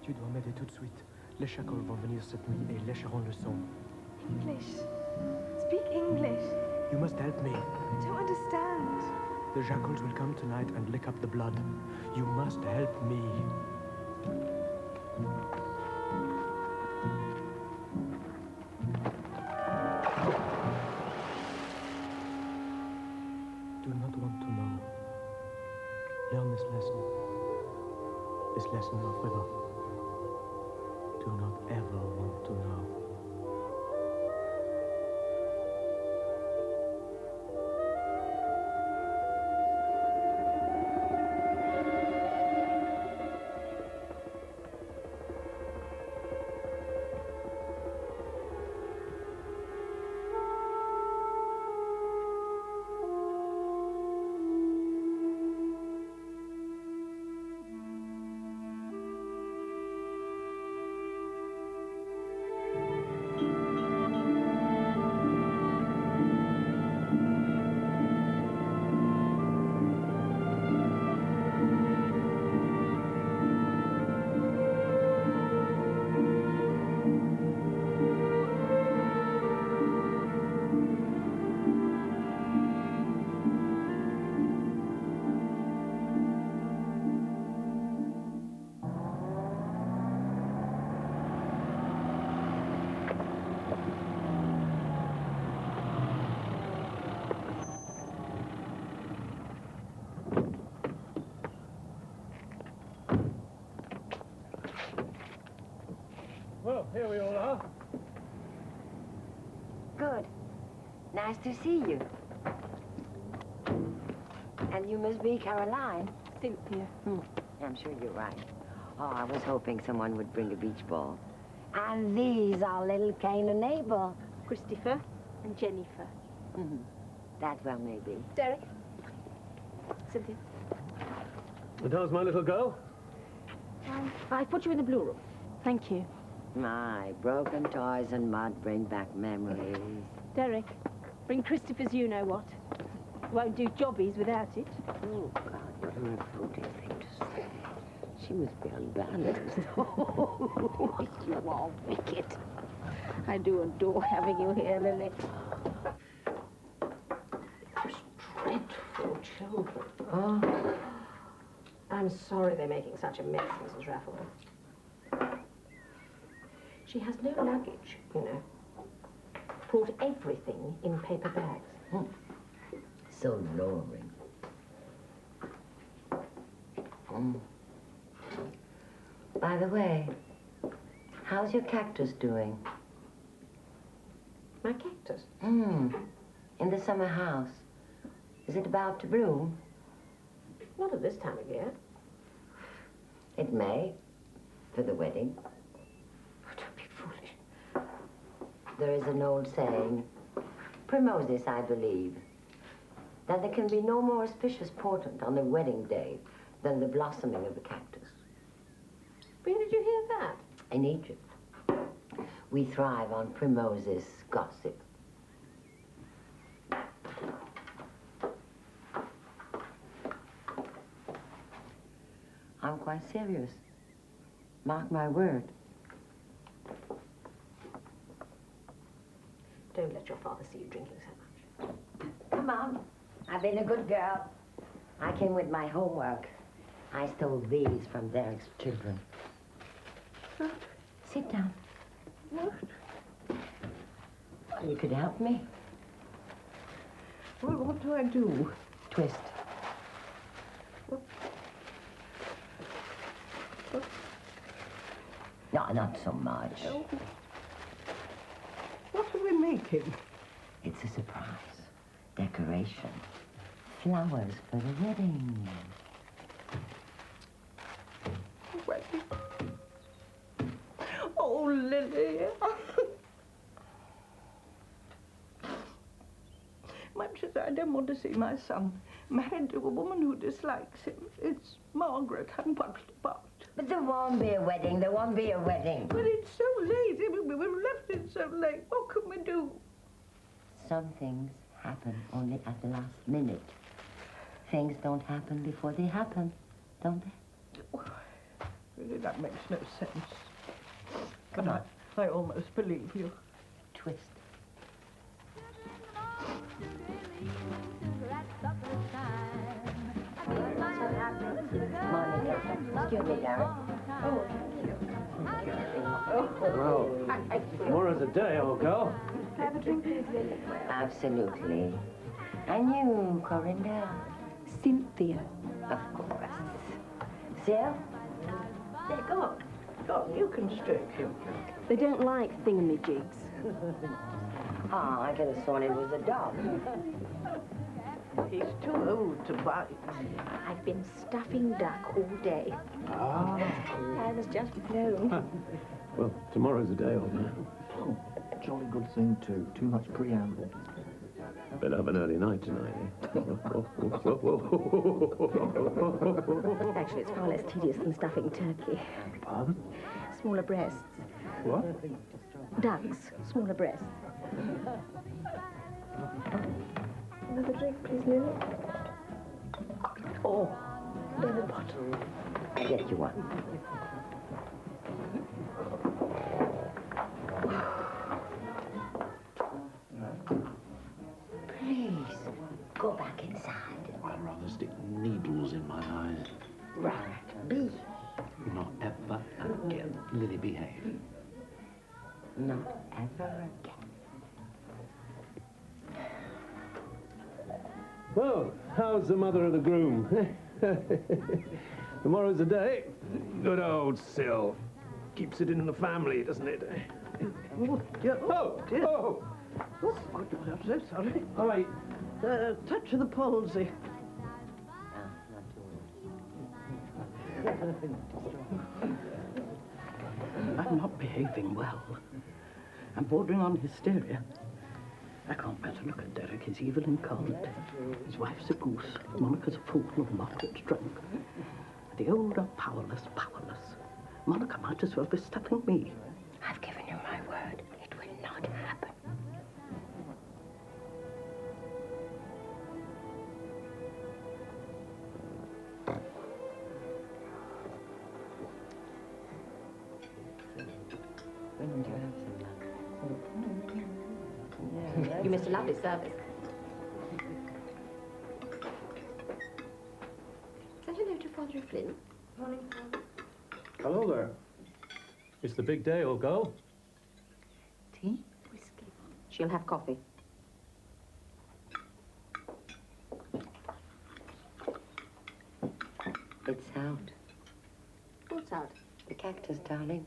Tu dois m'aider tout de suite. Les shackles vont venir cette nuit et lécheront le son. English. Speak English. You must help me. I don't understand. The shackles will come tonight and lick up the blood. You must help me. Do not want to know. Learn this lesson. This lesson of river. Do not ever want to know. Well, here we all are. Good. Nice to see you. And you must be Caroline. Cynthia. I'm sure you're right. Oh, I was hoping someone would bring a beach ball. And these are little Cain and Abel. Christopher and Jennifer. That well may be. Derek. Cynthia. And how's my little girl? I put you in the blue room. Thank you. My broken toys and mud bring back memories. Derek, bring Christopher's you-know-what. Won't do jobbies without it. Oh, God, what an revolting thing to say. She must be unbalanced. Oh, you are wicked. I do adore having you here, Lily. Dreadful children. Oh. I'm sorry they're making such a mess, Mrs. Raffle. She has no luggage, you know. Brought everything in paper bags. So lowering. By the way, how's your cactus doing? My cactus? In the summer house. Is it about to bloom? Not at this time of year. It may, for the wedding. Don't be foolish. There is an old saying, Primosis, I believe. that there can be no more auspicious portent on the wedding day than the blossoming of the cactus. Where did you hear that? In Egypt, we thrive on Primrose's gossip. I'm quite serious. Mark my word. Don't let your father see you drinking so much. Come on. I've been a good girl. I came with my homework. I stole these from Derek's children. What? Sit down. What? You could help me. Well, what do I do? Twist. No, not so much. Oh. What are we making? It's a surprise. Decoration. Flowers for the wedding. Wedding? Oh, Lily. Much as I don't want to see my son married to a woman who dislikes him, it's Margaret I'm worried about. But there won't be a wedding. There won't be a wedding. But it's so late. We've left it so late. What can we do? Some things happen only at the last minute. Things don't happen before they happen, don't they? Really, that makes no sense. But I almost believe you. Twist. Excuse me, Derek. Oh, Well, tomorrow's a day, old girl. Can I have a drink, please, Lily? Absolutely. And you, Corinda? Cynthia. Of course. Syl? there, go on. Go on, you can stroke him. They don't like thingamajigs. Ah, I could have sworn it was a dog. He's too old to bite. I've been stuffing duck all day. Ah. I was just blown. Well, tomorrow's a day, old man. Oh, jolly good thing, too. Too much preamble. Better have an early night tonight, eh? Actually, it's far less tedious than stuffing turkey. Pardon? Smaller breasts. What? Ducks, smaller breasts. Another drink, please, Lily. Oh, then a bottle. I get you one. Please, go back inside. I'd rather stick needles in my eyes. Right, be. Not ever again. Lily, behave. Not ever again. Well, how's the mother of the groom? Tomorrow's the day. Good old Syl. Keeps it in the family, doesn't it? Oh, yeah. Oh, dear. oh. Oh, I'm so sorry. All right. Touch of the palsy. I'm not behaving well. I'm bordering on hysteria. I can't bear to look at Derek. He's evil incarnate. His wife's a goose. Monica's a fool. And Margaret's drunk. The old are powerless, powerless. Monica might as well be stuffing me. I've given you my word. It will not happen. When do you have some luck? You missed a lovely service. Say hello to Father of Flynn. Morning, Father. Hello there. It's the big day, old girl. Tea? Whiskey. She'll have coffee. It's out. What's out? The cactus, darling.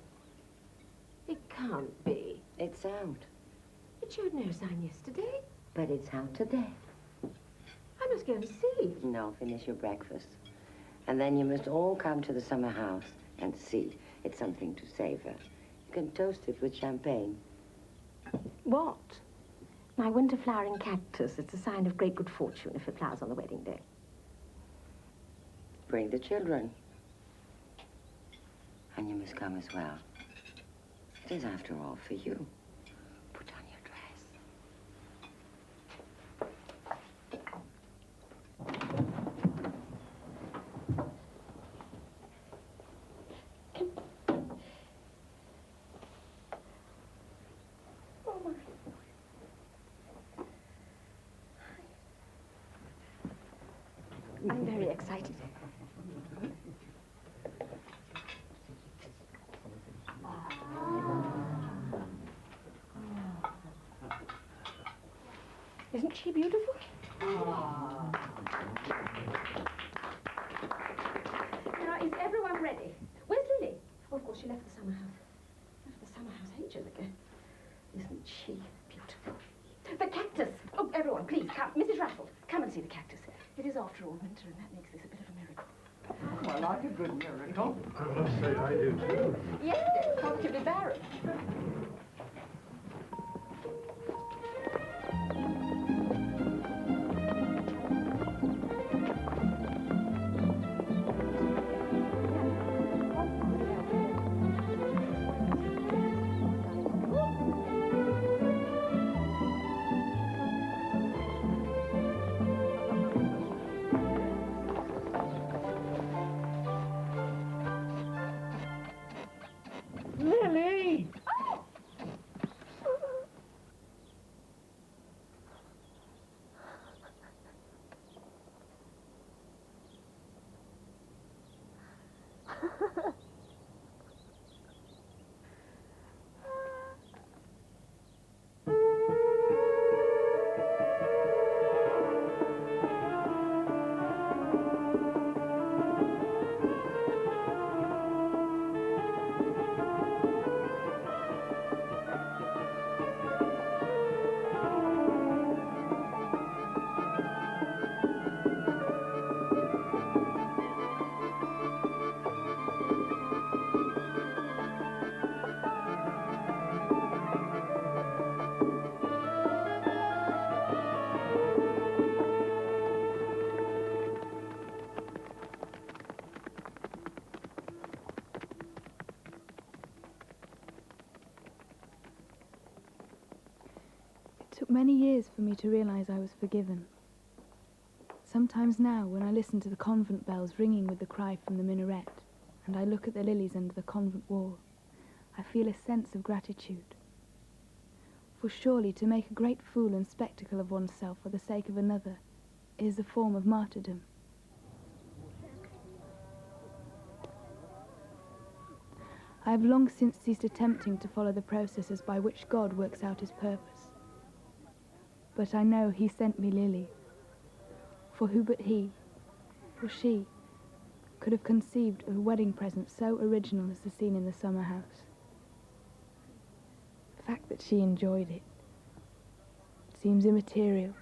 It can't be. It's out. It showed no sign yesterday. But it's out today. I must go and see. No, finish your breakfast. And then you must all come to the summer house and see. It's something to savor. You can toast it with champagne. What? My winter flowering cactus. It's a sign of great good fortune if it flowers on the wedding day. Bring the children. And you must come as well. It is, after all, for you. Put on your dress. Oh, my. I'm very excited. Isn't she beautiful? Now, is everyone ready? Where's Lili? Oh, of course, she left the summer house. Left the summer house ages ago. Isn't she beautiful? The cactus! Oh, everyone, please, come. Mrs. Raffles, come and see the cactus. It is, after all, winter, and that makes this a bit of a miracle. Oh, I like a good miracle. I must say I do too. Yes, it's positively barren. Lili! It took many years for me to realize I was forgiven. Sometimes now, when I listen to the convent bells ringing with the cry from the minaret, and I look at the lilies under the convent wall, I feel a sense of gratitude. For surely to make a great fool and spectacle of oneself for the sake of another is a form of martyrdom. I have long since ceased attempting to follow the processes by which God works out his purpose. But I know he sent me Lili. For who but he, or she, could have conceived of a wedding present so original as the scene in the summer house? The fact that she enjoyed it seems immaterial.